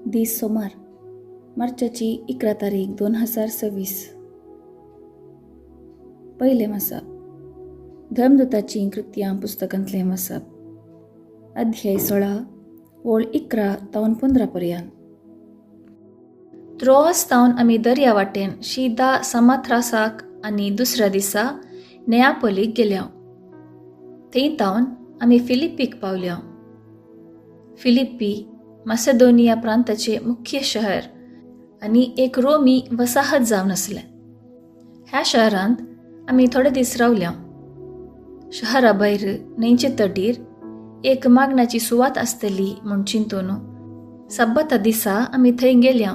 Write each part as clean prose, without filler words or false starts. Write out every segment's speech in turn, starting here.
दीस सोमार, मार्चाची 11 तारीख 2026. पहिले मसाब, धर्मदूताची कृत्यां पुस्तकांतले मसाब, अध्याय 16 ओळ 11 तावन 15 पर्यंत. त्रोआस तावन आमी दर्या वाटेन शीदा सामाथ्रासाक आनी दुसऱ्या दिसा नेयापोलीक गेल्या. थंय तावन आमी फिलिप्पीक पावल्या. फिलिप्पी मासेदोनिया प्रांताचे मुख्य शहर आनी एक रोमी वसाहत जावन आसलें. ह्या शहरांत आमी थोडे दीस रावल्या. शहरा भायर न्हंयचे तटीर एक मागणाची सुवात आसतली म्हूण चिंतून सब्बता दिसा आमी थंय गेल्या.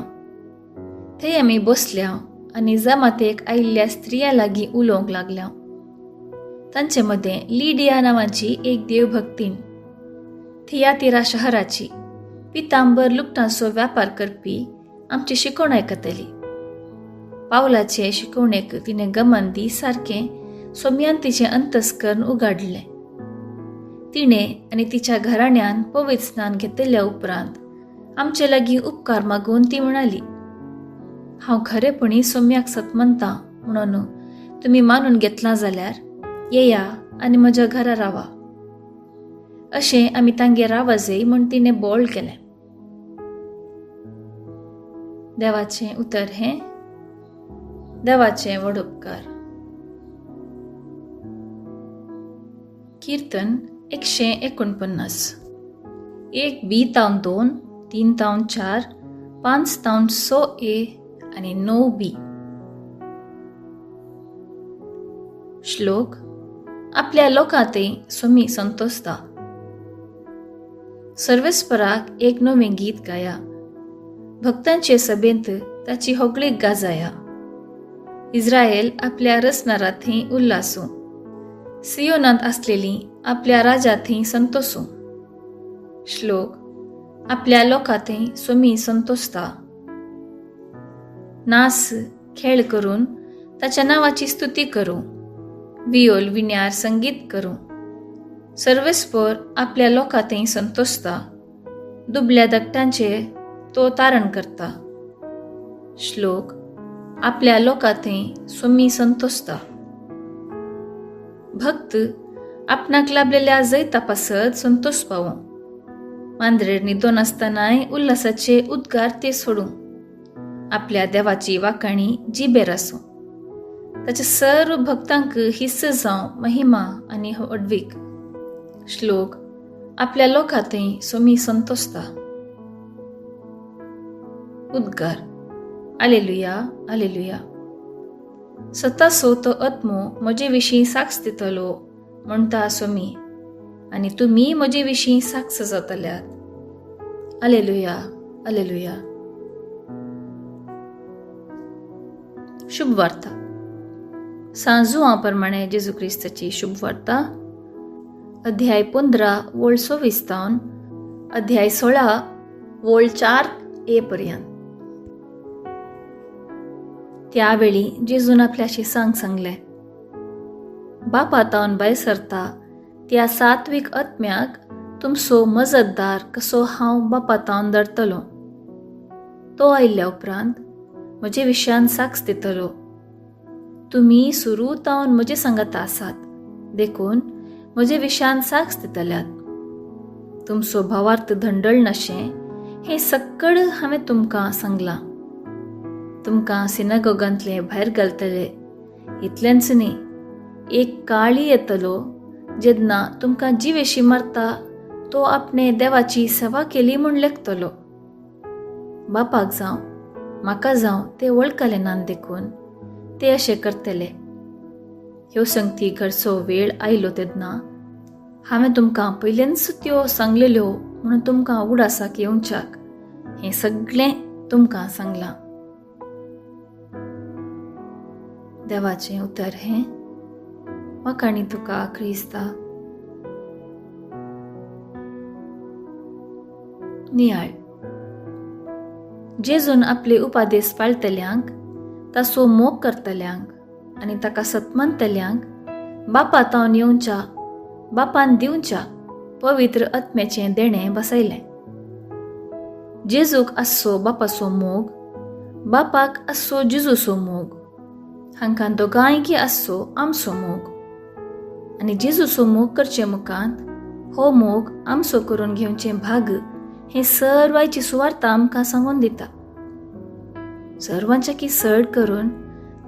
थंय आमी बसल्या आनी जमातेक आयिल्ल्या स्त्रियां लागीं उलोवंक लागल्या. तांचे मदें लिडिया नांवाची एक देवभक्तीण, थियातिरा शहराची, पितांबर लुगटांचो व्यापार करपी आमची शिकवण आयकतली. पावलाचे शिकवणेक तिणें गमन दी सारकें सोम्यान तिचें अंतस्करण उगाडलें. तिणें आनी तिच्या घराण्यान पवित्र स्नान घेतल्या उपरांत आमचे लागीं उपकार मागून ती म्हणाली, हांव खरेपणी सोम्याक सत म्हणटां म्हणून तुमी मानून घेतलां जाल्यार येया आनी म्हज्या घरा रावा. अशें आमी तांगेर रावाजय म्हूण तिणें बोवाळ केलें. देवाचें उतर हें. देवाचें व्हड उपकार. कीर्तन 149. 1b तावन 2, 3 तावन 4, 5 तावन 6a आनी 9b. श्लोक. आपल्या लोकांतय सोमी संतोसता. सर्वेस्पराक एक नवें गीत गाया. भक्तांचे सभेंत ताची होगळीक गाजाया. इस्रायल आपल्या रसनारा थंय उल्हासूं. सियोनांत आसलेली आपल्या राजा थंय संतोसूं. श्लोक. आपल्या लोकां थंय सोमी संतोसता. नास खेळ करून ताच्या नांवाची स्तुती करूं. वियोल विण्यार संगीत करूं. सर्वेस्पर आपल्या लोकां थंय संतोसता. दुबल्या दगटांचे तो तारण करता. श्लोक. आपल्या लोकां थंय सोमी संतोसता. भक्त आपणाक लाभलेल्या जैत तपासत संतोष पावूं. मांद्रेर न्हिदोन आसतनाय उल्हासाचे उद्गार ते सोडूं. आपल्या देवाची वाखाणी जिबेर आसूं. ताच्या सर्व भक्तांक हिस्स जावं महिमा आनी अडवीक. श्लोक. आपल्या लोकां थंय सोमी संतोसता. उद्गार. आलेलुया, आलेलुया. सतासो तो आत्मो म्हजे विशीं साक्ष दितलो म्हणटा सोमी, आनी तुमी म्हजे विशीं साक्ष जातल्यात. आलेलुया, आलेलुया. शुभ वार्ता. सांजुआ प्रमाणे जेजू क्रिस्ताची शुभ वार्ता. अध्याय 15 ओळ 26 तावन अध्याय 16 ओळ 4a पर्यंत. त्यावेळी जेजून आपल्या शिसांक सांगलें, बापा तावन भायर सरता त्या सात्विक आत्म्याक तुमचो मजतदार कसो हांव बापा तावन धरतलो. तो आयिल्ल्या उपरांत म्हजे विशयान साक्ष दितलो. तुमी सुरू तावन म्हजे सांगात आसात देखून म्हजे विशयान साक्ष दितल्यात. तुमचो भावार्थ धंडळ नाशें हें सक्कळ हांवें तुमकां सांगलां. तुमकां सिनागोगांतले भायर घालतले. इतलेंच न्ही, एक काळी येतलो जेन्ना तुमकां जी वेशी मारता तो आपणे देवाची सेवा केली म्हूण लेखतलो. बापाक जावं म्हाका जावं ते वळखले नान देखून ते अशें करतले. ह्यो संगती घडचो वेळ आयलो तेन्ना हांवें तुमकां पयलेंच त्यो सांगलेल्यो म्हणून तुमकां उगडासाक येवच्याक हें सगळें तुमकां सांगलां. देवाचें उतर हें. वाखाणी तुका क्रिस्ता. नियाळ. जेजून आपले उपादेश पाळटल्यांक, ताचो मोग करतल्यांक आनी ताका सतमंतल्यांक बापा तावन येवच्या, बापान दिवच्या पवित्र आत्म्याचें देणें बसयलें. जेजूक आसचो बापाचो मोग, बापाक आसचो जेजूचो मोग, हांकां दोगांयकी आसचो आमचो मोग. आनी जेजूचो मोग करचे मुखांत हो मोग आमचो करून घेवचें भाग हे सर्वांची सुवार्ता आमकां सांगून दिता. सर्वांच्याकी चड करून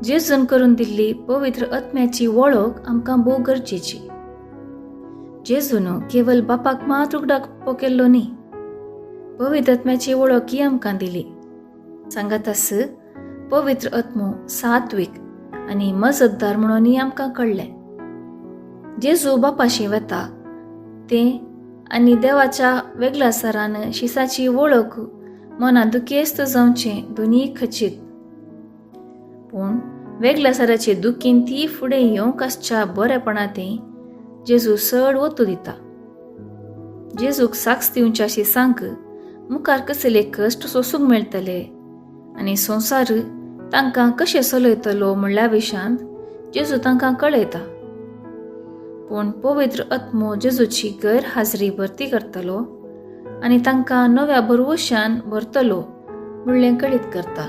जेजून करून दिल्ली पवित्र आत्म्याची वळख आमकां भोव गरजेची. जेजून केवळ बापाक मात्र उगडावपो केल्लो न्ही, पवित्र आत्म्याची वळखी आमकां दिली. सांगात आस, पवित्र आत्मो सात्वीक आनी मजतदार म्हणूनय आमकां कळ्ळें. जेजू बापाशी वता तें आनी देवाच्या वेगळासरान शिसाची वळख मनां दुखेस्त जावचें दोनीय खचीत. पूण वेगळासराचे दुखीन ती फुडें येवंक आसच्या बरेपणांतय जेजू चड वतू दिता. जेजूक साक्ष दिवच्या शिसांक मुखार कसले कश्ट सोसूंक मेळटले आनी संवसार तांकां कशें चलयतलो म्हणल्या विशांत जेजू तांकां कळयता. पूण पवित्र आत्मो जेजूची गैरहाजरी भरती करतलो आनी तांकां नव्या भरवशान भरतलो म्हणलें कळीत करता.